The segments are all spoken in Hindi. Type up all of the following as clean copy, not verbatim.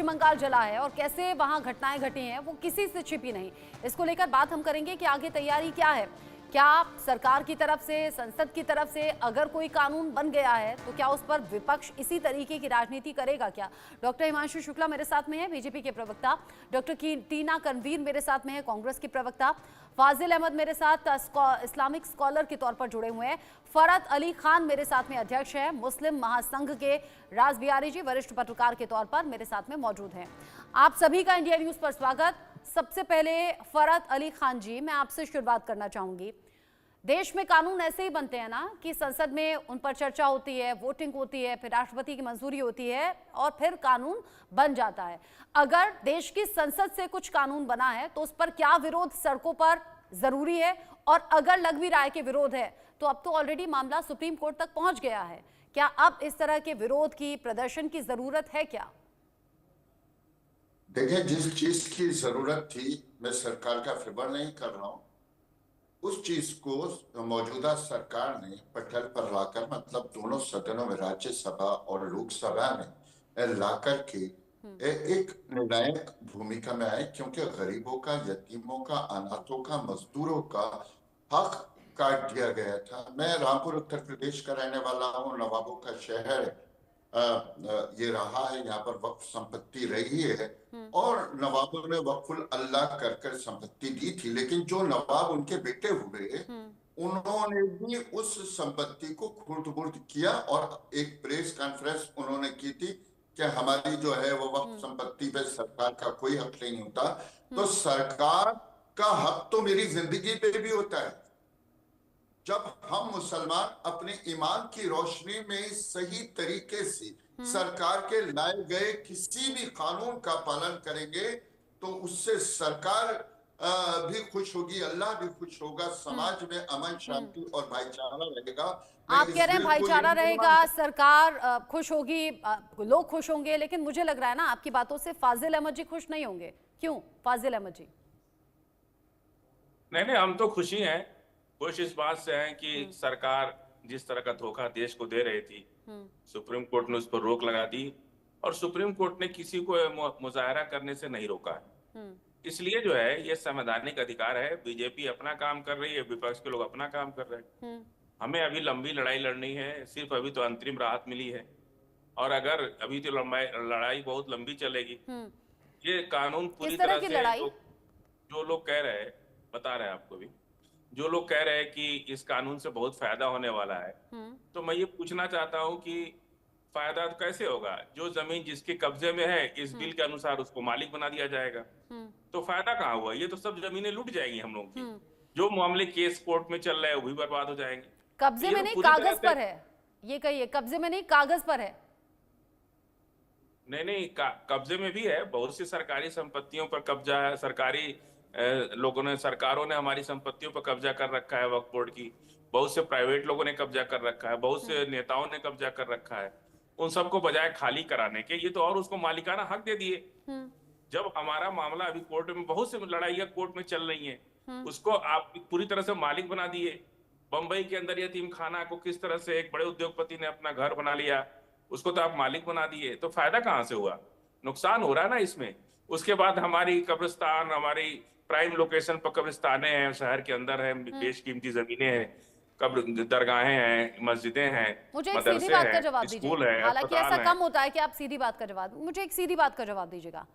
बंगाल जला है और कैसे वहां घटनाएं घटी हैं वो किसी से छिपी नहीं। इसको लेकर बात हम करेंगे कि आगे तैयारी क्या है, क्या सरकार की तरफ से, संसद की तरफ से अगर कोई कानून बन गया है तो क्या उस पर विपक्ष इसी तरीके की राजनीति करेगा क्या। डॉक्टर हिमांशु शुक्ला मेरे साथ में है, बीजेपी के प्रवक्ता, डॉक्टर टीना कनवीर मेरे साथ में है, कांग्रेस की प्रवक्ता, फाजिल अहमद मेरे साथ इस्लामिक स्कॉलर के तौर पर जुड़े हुए हैं, फरहत अली खान मेरे साथ में अध्यक्ष है, मुस्लिम महासंघ के राज बिहारी जी वरिष्ठ पत्रकार के तौर पर मेरे साथ में मौजूद हैं। आप सभी का इंडिया न्यूज पर स्वागत। सबसे पहले फरहत अली खान जी, मैं आपसे शुरुआत करना चाहूंगी। देश में कानून ऐसे ही बनते हैं ना कि संसद में उन पर चर्चा होती है, वोटिंग होती है, फिर राष्ट्रपति की मंजूरी होती है और फिर कानून बन जाता है। अगर देश की संसद से कुछ कानून बना है तो उस पर क्या विरोध सड़कों पर जरूरी है, और अगर लग भी रहा है कि विरोध है तो अब तो ऑलरेडी मामला सुप्रीम कोर्ट तक पहुंच गया है। क्या अब इस तरह के विरोध की, प्रदर्शन की जरूरत है क्या? देखिए, जिस चीज की जरूरत थी, मैं सरकार का फेवर नहीं कर रहा हूं, उस चीज को मौजूदा सरकार ने पटल पर लाकर, मतलब दोनों सदनों में, राज्यसभा और लोकसभा में लाकर के एक निर्णायक भूमिका में आए, क्योंकि गरीबों का, यतीमों का, अनाथों का, मजदूरों का हक काट दिया गया था। मैं रामपुर उत्तर प्रदेश का रहने वाला हूँ, नवाबों का शहर ये रहा है, यहाँ पर वक्फ संपत्ति रही है और नवाबों ने वक्फुल अल्लाह कर कर संपत्ति दी थी। लेकिन जो नवाब उनके बेटे हुए, उन्होंने भी उस संपत्ति को खुर्द-बुर्द किया और एक प्रेस कॉन्फ्रेंस उन्होंने की थी कि हमारी जो है वो वक्फ संपत्ति पे सरकार का कोई हक नहीं होता। तो सरकार का हक तो मेरी जिंदगी पे भी होता है। जब हम मुसलमान अपने ईमान की रोशनी में सही तरीके से सरकार के लाए गए किसी भी कानून का पालन करेंगे तो उससे सरकार भी खुश होगी, अल्लाह भी खुश होगा, समाज में अमन शांति और भाईचारा रहेगा। आप कह रहे हैं भाईचारा रहेगा, सरकार खुश होगी, लोग खुश होंगे, लेकिन मुझे लग रहा है ना आपकी बातों से फाजिल अहमद जी खुश नहीं होंगे। क्यों फाजिल अहमद जी? नहीं, हम तो खुशी हैं। खुश इस बात से हैं कि सरकार जिस तरह का धोखा देश को दे रही थी, सुप्रीम कोर्ट ने उस पर रोक लगा दी और सुप्रीम कोर्ट ने किसी को मुजाहरा करने से नहीं रोका है। इसलिए जो है ये संवैधानिक अधिकार है। बीजेपी अपना काम कर रही है, विपक्ष के लोग अपना काम कर रहे हैं। हमें अभी लंबी लड़ाई लड़नी है, सिर्फ अभी तो अंतरिम राहत मिली है और अगर अभी तो लड़ाई बहुत लंबी चलेगी। ये कानून पूरी तरह से जो लोग कह रहे हैं, बता रहे हैं आपको भी, जो लोग कह रहे हैं कि इस कानून से बहुत फायदा होने वाला है, तो मैं ये पूछना चाहता हूं कि फायदा तो कैसे होगा? जो जमीन जिसके कब्जे में है, इस बिल के अनुसार उसको मालिक बना दिया जाएगा, तो फायदा कहाँ हुआ? ये तो सब जमीनें लूट जाएंगी हम लोग की। जो मामले केस कोर्ट में चल रहे हैं वो भी बर्बाद हो जाएंगे। कब्जे में नहीं, कागज पर है, ये कहिए। कब्जे में नहीं, कागज पर है। नहीं, कब्जे में भी है। बहुत सी सरकारी संपत्तियों पर कब्जा है, सरकारों ने हमारी संपत्तियों पर कब्जा कर रखा है, वक्फ बोर्ड की। बहुत से प्राइवेट लोगों ने कब्जा कर रखा है, बहुत से नेताओं ने कब्जा कर रखा है। उन सबको बजाय खाली कराने के, ये तो और उसको मालिकाना हक दे दिए। जब हमारा मामला अभी कोर्ट में, बहुत सी लड़ाइयां कोर्ट में चल रही हैं, उसको आप पूरी तरह से मालिक बना दिए। बंबई के अंदर यतीम खाना को किस तरह से एक बड़े उद्योगपति ने अपना घर बना लिया, उसको तो आप मालिक बना दिए। तो फायदा कहाँ से हुआ? नुकसान हो रहा है ना इसमें। उसके बाद हमारी कब्रिस्तान, हमारी प्राइम लोकेशन पर कब्रिस्तानें हैं, शहर के अंदर है, बेशकीमती जमीनें हैं, कब्र, दरगाहें हैं, मस्जिदें हैं, मुझे एक सीधी बात का जवाब स्कूल दीजिए। है, हालांकि ऐसा कम होता है कि आप सीधी बात का जवाब, मुझे एक सीधी बात का जवाब दीजिएगा।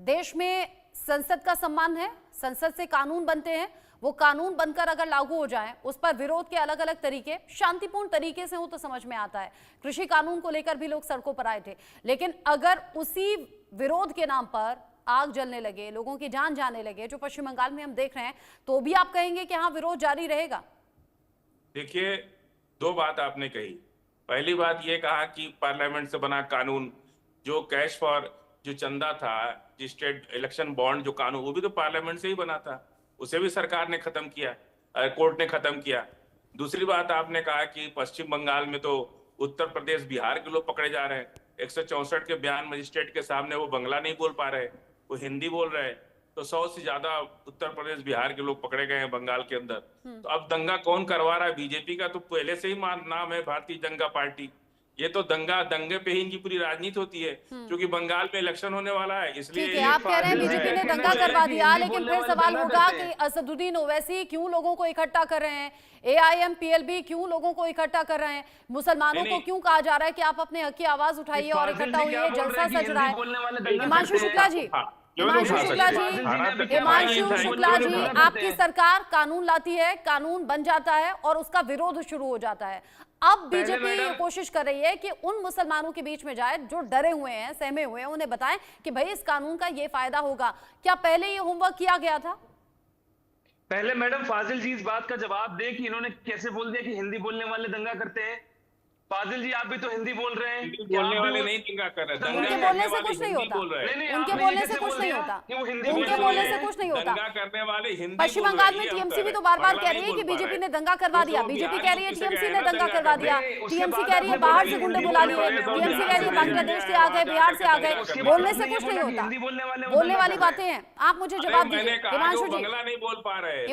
देश में संसद का सम्मान है, संसद से कानून बनते हैं, वो कानून बनकर अगर लागू हो जाएं, उस पर विरोध के अलग अलग तरीके शांतिपूर्ण तरीके से हो तो समझ में आता है। कृषि कानून को लेकर भी लोग सड़कों पर आए थे, लेकिन अगर उसी विरोध के नाम पर आग जलने लगे, लोगों की जान जाने लगे, जो पश्चिम बंगाल में हम देख रहे हैं, तो भी आप कहेंगे कि हाँ विरोध जारी रहेगा? देखिए, दो बात आपने कही। पहली बात ये कहा कि पार्लियामेंट से बना कानून, जो कैश फॉर जो चंदा था, जो स्टेट इलेक्शन बॉन्ड जो कानून, वो भी तो पार्लियामेंट से ही बना था, उसे भी सरकार ने खत्म किया, कोर्ट ने खत्म किया। दूसरी बात आपने कहा कि पश्चिम बंगाल में तो उत्तर प्रदेश, बिहार के लोग पकड़े जा रहे हैं। 164 के बयान मजिस्ट्रेट के सामने वो बंगला नहीं बोल पा रहे, वो हिंदी बोल रहे हैं। तो 100 से ज्यादा उत्तर प्रदेश, बिहार के लोग पकड़े गए हैं बंगाल के अंदर। तो अब दंगा कौन करवा रहा है? बीजेपी का तो पहले से ही नाम है भारतीय जनता पार्टी। ये तो दंगे पे ही इनकी पूरी राजनीति होती है, क्योंकि बंगाल में इलेक्शन होने वाला है, इसलिए ठीक है, आप कह रहे हैं बीजेपी ने दंगा करवा दिया, लेकिन फिर सवाल होगा कि असदुद्दीन ओवैसी क्यों लोगों को इकट्ठा कर रहे हैं, एआईएम पीएलबी क्यों लोगों को इकट्ठा कर रहे हैं, मुसलमानों को क्यों कहा जा रहा है कि आप अपने हक की आवाज उठाइए और इकट्ठा होइए, जलसा सज रहा है। हिमांशु शुक्ला जी, आपकी सरकार कानून लाती है, कानून बन जाता है और उसका विरोध शुरू हो जाता है। अब बीजेपी ये कोशिश कर रही है कि उन मुसलमानों के बीच में जाए जो डरे हुए हैं, सहमे हुए हैं, उन्हें बताएं कि भाई इस कानून का ये फायदा होगा। क्या पहले ये होमवर्क किया गया था? पहले मैडम फाजिल जी इस बात का जवाब दे कि इन्होंने कैसे बोल दिया कि हिंदी बोलने वाले दंगा करते हैं। फाजिल जी आप भी तो हिंदी बोल रहे हैं, बोलने वाले नहीं दंगा कर रहे हैं, उनके बोलने से कुछ नहीं होता, उनके बोलने से कुछ नहीं होता, उनके बोलने से कुछ नहीं होता। दंगा करने वाले हिंदी पश्चिम बंगाल में टीएमसी भी तो बार बार कह रही है कि बीजेपी ने दंगा करवा दिया, बीजेपी कह रही है टीएमसी ने दंगा करवा दिया, टीएमसी कह रही है बाहर से गुंडे बुला लिए, टीएमसी कह रही है बांग्लादेश से आ गए, बिहार से आ गए, बोलने से कुछ नहीं होता, बोलने वाली बातें हैं। आप मुझे जवाब दीजिए हिमांशु जी। बंगला नहीं बोल पा रहे।